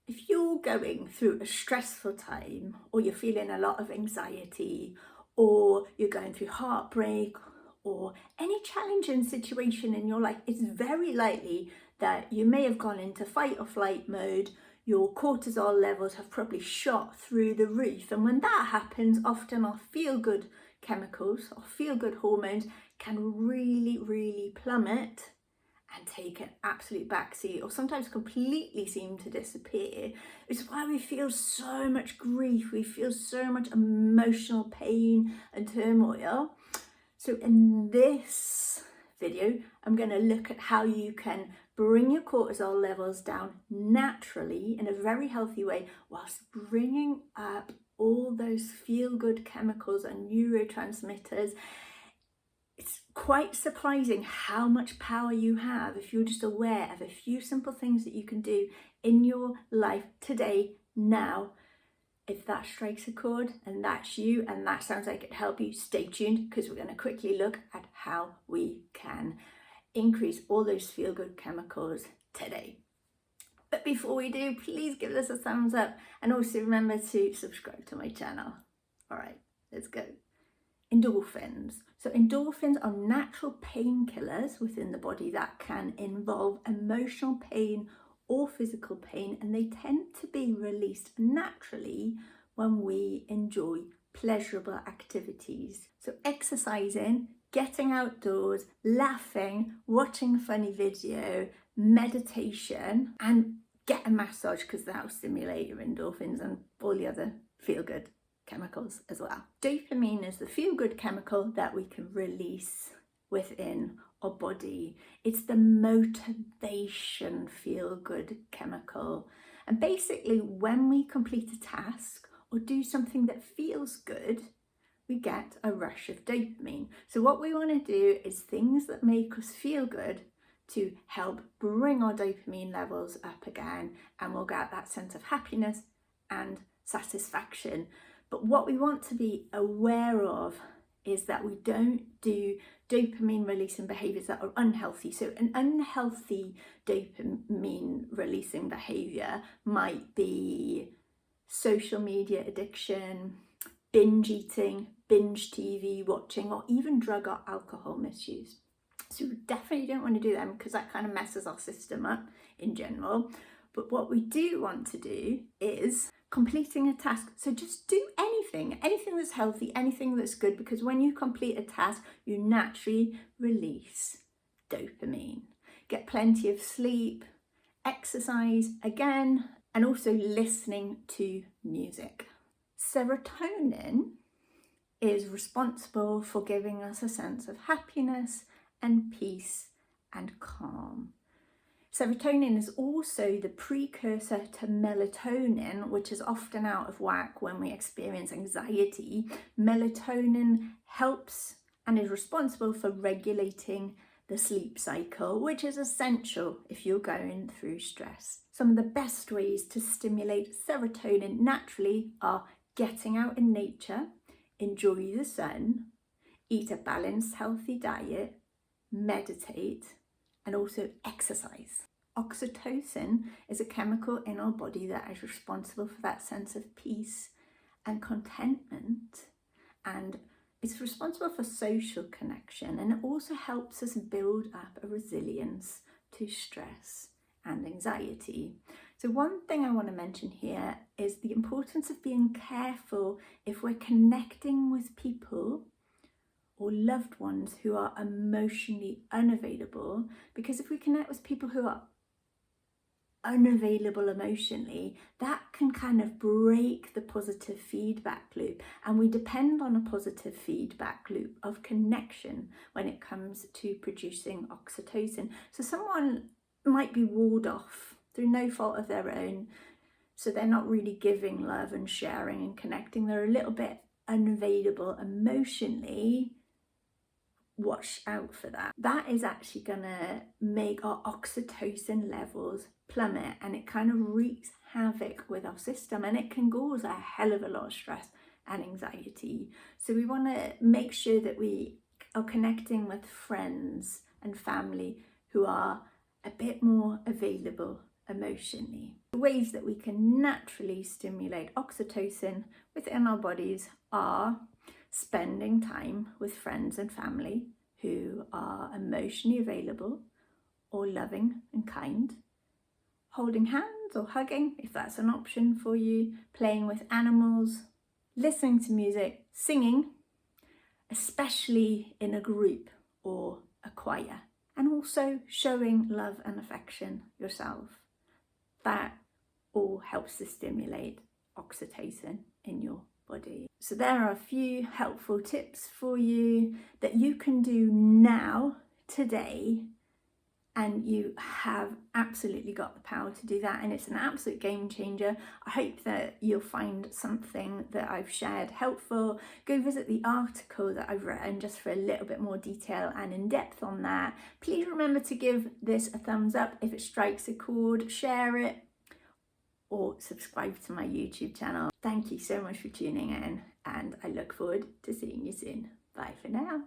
If you're going through a stressful time, or you're feeling a lot of anxiety, or you're going through heartbreak, or any challenging situation in your life, it's very likely that you may have gone into fight or flight mode. Your cortisol levels have probably shot through the roof. And when that happens, often our feel-good chemicals or feel-good hormones can really plummet and take an absolute backseat, or sometimes completely seem to disappear. It's why we feel so much grief, we feel so much emotional pain and turmoil. So in this video, I'm going to look at how you can bring your cortisol levels down naturally in a very healthy way, whilst bringing up all those feel-good chemicals and neurotransmitters. It's quite surprising how much power you have if you're just aware of a few simple things that you can do in your life today, now. If that strikes a chord and that's you and that sounds like it'd help you, stay tuned, because we're going to quickly look at how we can increase all those feel-good chemicals today. But before we do, please give us a thumbs up, and also remember to subscribe to my channel. All right, let's go. Endorphins. So endorphins are natural painkillers within the body that can involve emotional pain or physical pain, and they tend to be released naturally when we enjoy pleasurable activities. So exercising, getting outdoors, laughing, watching a funny video, meditation, and get a massage, because that'll stimulate your endorphins and all the other feel-good chemicals as well. Dopamine is the feel-good chemical that we can release within our body. It's the motivation feel-good chemical. And basically, when we complete a task or do something that feels good, we get a rush of dopamine. So what we want to do is things that make us feel good to help bring our dopamine levels up again, and we'll get that sense of happiness and satisfaction. But what we want to be aware of is that we don't do dopamine releasing behaviours that are unhealthy. So an unhealthy dopamine releasing behaviour might be social media addiction, binge eating, binge TV watching, or even drug or alcohol misuse. So we definitely don't want to do them, because that kind of messes our system up in general. But what we do want to do is completing a task. So just do anything that's healthy, anything that's good, because when you complete a task, you naturally release dopamine. Get plenty of sleep, exercise again, and also listening to music. Serotonin is responsible for giving us a sense of happiness and peace and calm. Serotonin is also the precursor to melatonin, which is often out of whack when we experience anxiety. Melatonin helps and is responsible for regulating the sleep cycle, which is essential if you're going through stress. Some of the best ways to stimulate serotonin naturally are getting out in nature, enjoy the sun, eat a balanced, healthy diet, meditate, and also exercise. Oxytocin is a chemical in our body that is responsible for that sense of peace and contentment, and it's responsible for social connection, and it also helps us build up a resilience to stress and anxiety. So one thing I want to mention here is the importance of being careful if we're connecting with people or loved ones who are emotionally unavailable, because if we connect with people who are unavailable emotionally, that can kind of break the positive feedback loop, and we depend on a positive feedback loop of connection when it comes to producing oxytocin. So someone might be walled off through no fault of their own, so they're not really giving love and sharing and connecting, they're a little bit unavailable emotionally. Watch out for that. That is actually gonna make our oxytocin levels plummet, and it kind of wreaks havoc with our system, and it can cause a hell of a lot of stress and anxiety. So we want to make sure that we are connecting with friends and family who are a bit more available emotionally. The ways that we can naturally stimulate oxytocin within our bodies are spending time with friends and family who are emotionally available or loving and kind, holding hands or hugging if that's an option for you, playing with animals, listening to music, singing, especially in a group or a choir, and also showing love and affection yourself. That all helps to stimulate oxytocin in your body. So there are a few helpful tips for you that you can do now, today, and you have absolutely got the power to do that, and it's an absolute game changer. I hope that you'll find something that I've shared helpful. Go visit the article that I've written just for a little bit more detail and in depth on that. Please remember to give this a thumbs up if it strikes a chord, share it, or subscribe to my YouTube channel. Thank you so much for tuning in, and I look forward to seeing you soon. Bye for now.